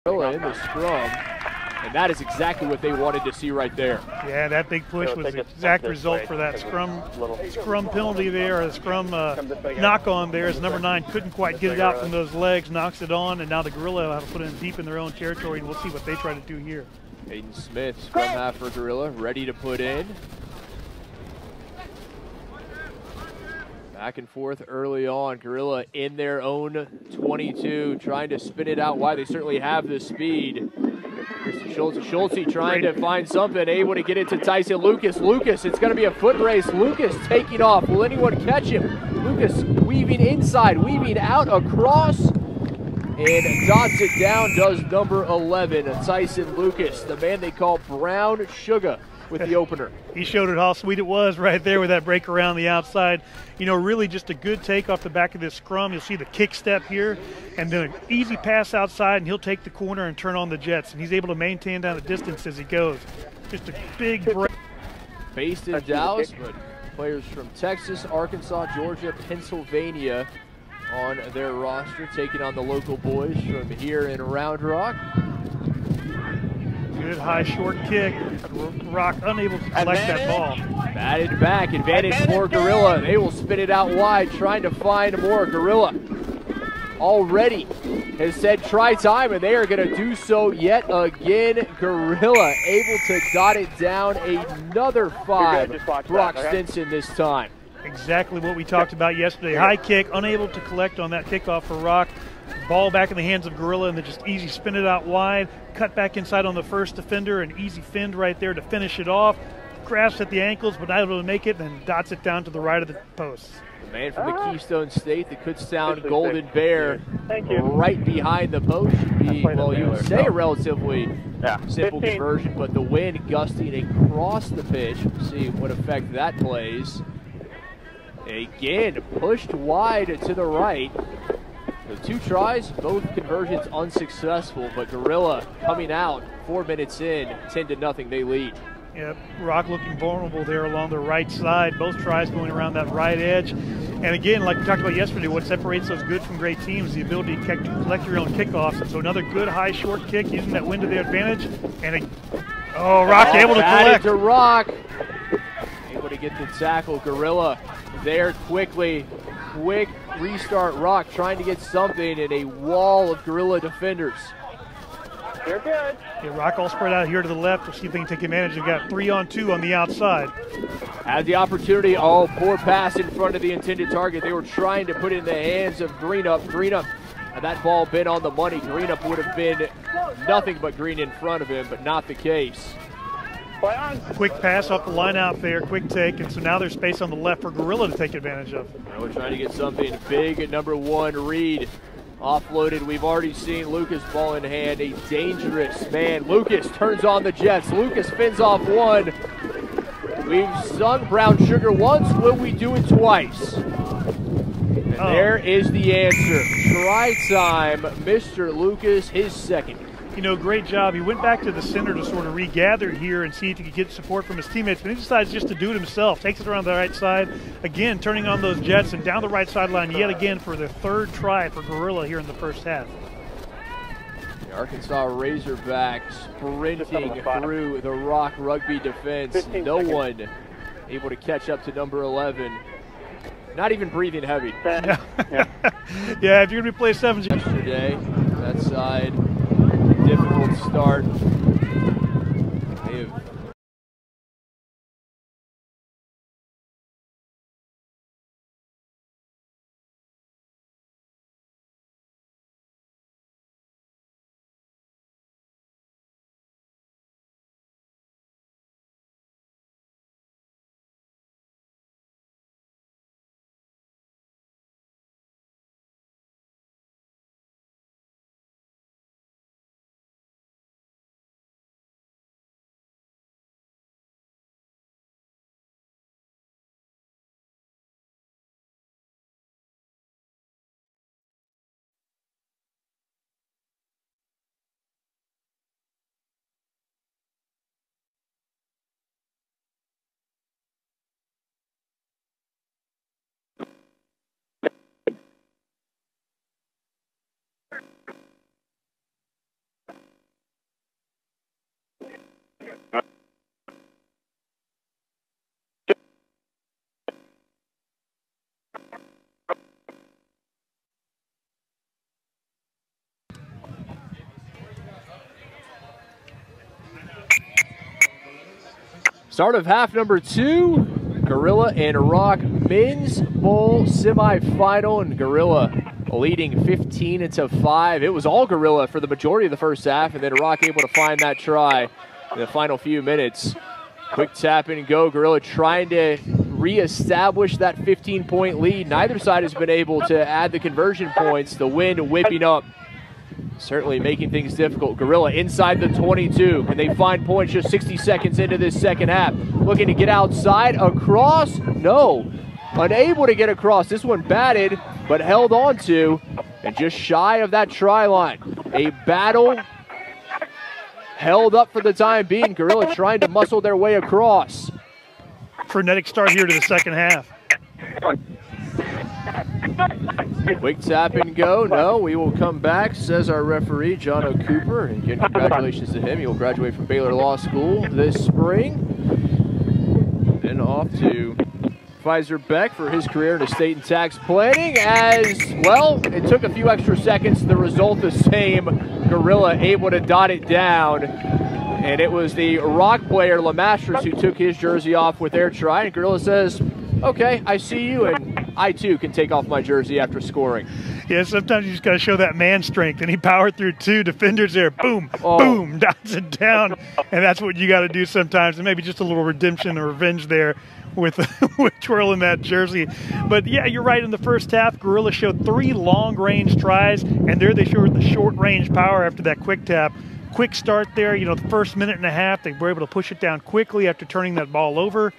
Gorilla in the scrum, and that is exactly what they wanted to see right there. Yeah, that big push was the exact result for that scrum penalty there, or the scrum knock on there, as number 9 couldn't quite get it out from those legs, knocks it on, and now the Gorilla will have to put it deep in their own territory, and we'll see what they try to do here. Hayden Smith, scrum half for Gorilla, ready to put in. Back and forth early on. Gorilla in their own 22, trying to spin it out wide. They certainly have the speed. Here's to Schultze. Schultze trying to find something, able to get it to Tyson Lucas. Lucas, it's going to be a foot race. Lucas taking off. Will anyone catch him? Lucas weaving inside, weaving out across, and dots it down, does number 11, Tyson Lucas, the man they call Brown Sugar, with the opener. He showed it how sweet it was right there with that break around the outside. You know, really just a good take off the back of this scrum. You'll see the kick step here, and then an easy pass outside, and he'll take the corner and turn on the jets, and he's able to maintain down the distance as he goes. Just a big break. Based in Dallas, but players from Texas, Arkansas, Georgia, Pennsylvania on their roster, taking on the local boys from here in Round Rock. Good high short kick. Rock unable to collect that ball. Batted back, advantage for Gorilla. They will spin it out wide, trying to find more. Gorilla already has said try time, and they are going to do so yet again. Gorilla able to dot it down, another 5. Brock Stinson this time. Exactly what we talked about yesterday. High kick, unable to collect on that kickoff for Rock. Ball back in the hands of Gorilla, and then just easy spin it out wide, cut back inside on the first defender, and easy fend right there to finish it off. Grasps at the ankles, but not able to make it, then dots it down to the right of the post. The man from the Keystone State, the Kutztown Golden Bear, right behind the post. Should be, well, you would say a relatively simple conversion, but the wind gusting across the pitch. We'll see what effect that plays. Again, pushed wide to the right. So 2 tries, both conversions unsuccessful, but Gorilla coming out 4 minutes in, 10-0, they lead. Yep, Rock looking vulnerable there along the right side. Both tries going around that right edge. And again, like we talked about yesterday, what separates those good from great teams is the ability to collect your own kickoffs. And so another good high short kick using that wind to their advantage. And Rock able to collect. To Rock, able to get the tackle. Gorilla there quickly. Quick restart. Rock trying to get something in a wall of Gorilla defenders. You're good. Yeah, Rock all spread out here to the left. We'll see if they can take advantage. They've got 3-on-2 on the outside. Had the opportunity. Oh, poor pass in front of the intended target. They were trying to put it in the hands of Greenup. Greenup, had that ball been on the money, Greenup would have been nothing but green in front of him, but not the case. Quick pass off the line out there, quick take, and so now there's space on the left for Gorilla to take advantage of. Now we're trying to get something big at number 1, Reed. Offloaded, we've already seen Lucas ball in hand, a dangerous man. Lucas turns on the Jets. Lucas fins off 1. We've sung Brown Sugar once, will we do it twice? And there is the answer. Try time, Mr. Lucas, his 2nd. You know, great job. He went back to the center to sort of regather here and see if he could get support from his teammates, but he decides just to do it himself. Takes it around the right side, again turning on those Jets and down the right sideline yet again for the 3rd try for Gorilla here in the first half. The Arkansas Razorbacks sprinting through the Rock Rugby defense. No one able to catch up to number 11. Not even breathing heavy. Yeah, if you're going to be playing 7 yesterday, that side, difficult start. Start of half number 2, Gorilla and Rock men's bowl semifinal, and Gorilla leading 15-5. It was all Gorilla for the majority of the first half, and then Rock able to find that try in the final few minutes. Quick tap and go. Gorilla trying to reestablish that 15-point lead. Neither side has been able to add the conversion points. The wind whipping up, certainly making things difficult. Gorilla inside the 22. Can they find points just 60 seconds into this second half? Looking to get outside, across, no. Unable to get across. This one batted, but held on to, and just shy of that try line. A battle held up for the time being. Gorilla trying to muscle their way across. Frenetic start here to the second half. Quick tap and go. No, we will come back, says our referee, John O'Cooper. And again, congratulations to him. He will graduate from Baylor Law School this spring. Then off to Pfizer Beck for his career in estate and tax planning. As well, it took a few extra seconds. The result the same. Gorilla able to dot it down. And it was the Rock player, Lemasters, who took his jersey off with their try. And Gorilla says, okay, I see you, and I too can take off my jersey after scoring. Yeah, sometimes you just got to show that man strength. And he powered through 2 defenders there. Boom, boom, dots it down. And that's what you got to do sometimes. And maybe just a little redemption or revenge there with twirling that jersey. But yeah, you're right. In the first half, Gorilla showed 3 long-range tries, and there they showed the short-range power after that quick tap. Quick start there. You know, the first minute and a half, they were able to push it down quickly after turning that ball over.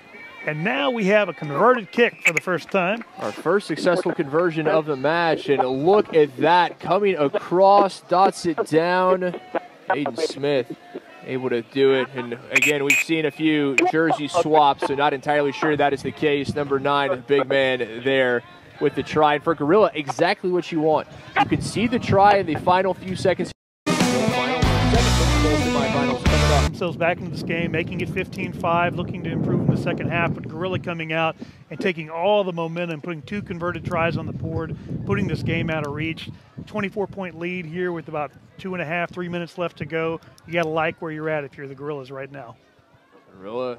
And now we have a converted kick for the first time. Our first successful conversion of the match, and look at that, coming across, dots it down. Aiden Smith able to do it, and again, we've seen a few jersey swaps, so not entirely sure that is the case. Number 9, the big man there with the try. And for Gorilla, exactly what you want. You can see the try in the final few seconds. Themselves back into this game, making it 15-5, looking to improve in the second half, but Gorilla coming out and taking all the momentum, putting 2 converted tries on the board, putting this game out of reach. 24-point lead here with about 2.5, 3 minutes left to go. You got to like where you're at if you're the Gorillas right now. Gorilla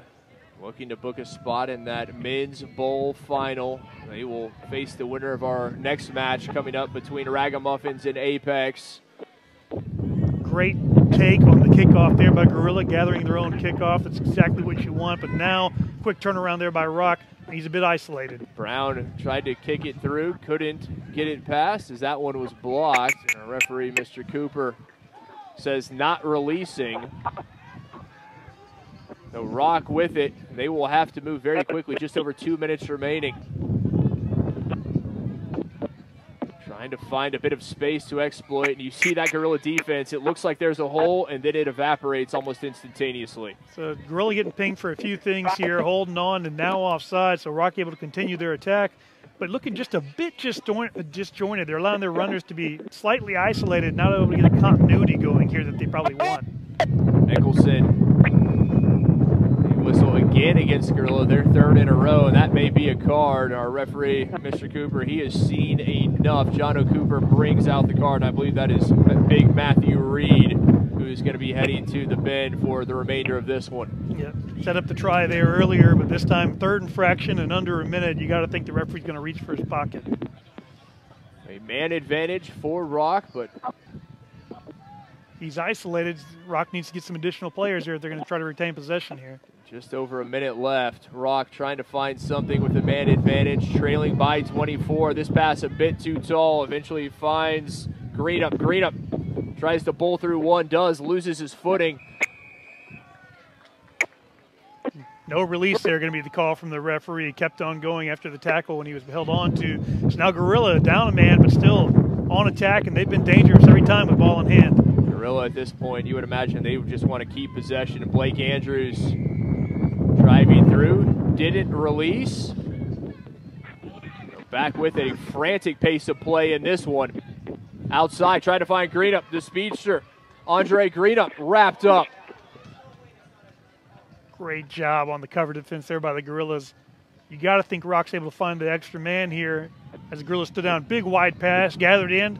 looking to book a spot in that men's bowl final. They will face the winner of our next match coming up between Ragamuffins and Apex. Great take on the kickoff there by Gorilla, gathering their own kickoff. That's exactly what you want, but now quick turnaround there by Rock. He's a bit isolated. Brown tried to kick it through, couldn't get it past as that one was blocked. And our referee, Mr. Cooper, says not releasing. So Rock with it. They will have to move very quickly, just over 2 minutes remaining. Trying to find a bit of space to exploit, and you see that Gorilla defense. It looks like there's a hole, and then it evaporates almost instantaneously. So Gorilla getting pinged for a few things here, holding on, and now offside, so Rock able to continue their attack, but looking just a bit disjointed. They're allowing their runners to be slightly isolated, not able to get a continuity going here that they probably want. Nicholson, whistle again against Gorilla, their 3rd in a row, and that may be a card. Our referee, Mr. Cooper, he has seen enough. John O'Cooper brings out the card, and I believe that is big Matthew Reed, who is going to be heading to the bend for the remainder of this one. Yeah, set up the try there earlier, but this time 3rd infraction and under a minute. You got to think the referee's going to reach for his pocket. A man advantage for Rock, but he's isolated. Rock needs to get some additional players here if they're going to try to retain possession here. Just over a minute left. Rock trying to find something with a man advantage, trailing by 24. This pass a bit too tall. Eventually finds Greenup. Greenup tries to bowl through one, loses his footing. No release there, going to be the call from the referee. He kept on going after the tackle when he was held on to. So now Gorilla down a man, but still on attack, and they've been dangerous every time with ball in hand. Gorilla at this point, you would imagine they would just want to keep possession. And Blake Andrews driving through, didn't release. Back with a frantic pace of play in this one. Outside, trying to find Greenup, the speedster. Andre Greenup wrapped up. Great job on the cover defense there by the Gorillas. You got to think Rock's able to find the extra man here as the Gorillas stood down. Big wide pass, gathered in,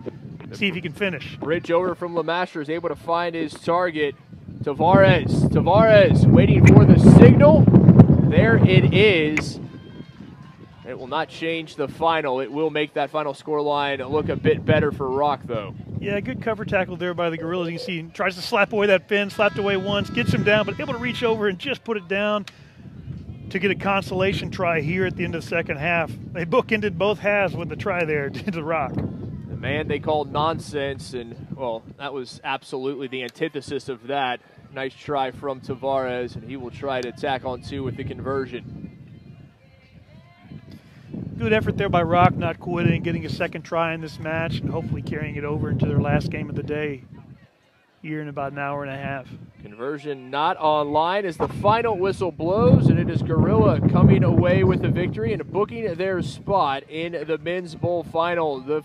see if he can finish. Bridge over from Lemasters is able to find his target. Tavares waiting for the signal. there it is. It will not change the final. It will make that final scoreline look a bit better for Rock, though. Yeah, good cover tackle there by the Gorillas. You can see he tries to slap away that fin, slapped away once, gets him down, but able to reach over and just put it down to get a consolation try here at the end of the second half. They bookended both halves with the try there to Rock. The man they called nonsense, and, well, that was absolutely the antithesis of that. Nice try from Tavares, and he will try to tack on two with the conversion. Good effort there by Rock, not quitting, getting a second try in this match, and hopefully carrying it over into their last game of the day here in about an hour and a half. Conversion not online as the final whistle blows, and it is Gorilla coming away with the victory and booking their spot in the men's bowl final. The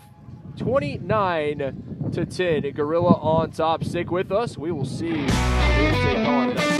29-10, Gorilla on top. Stick with us. We will see who will take on that.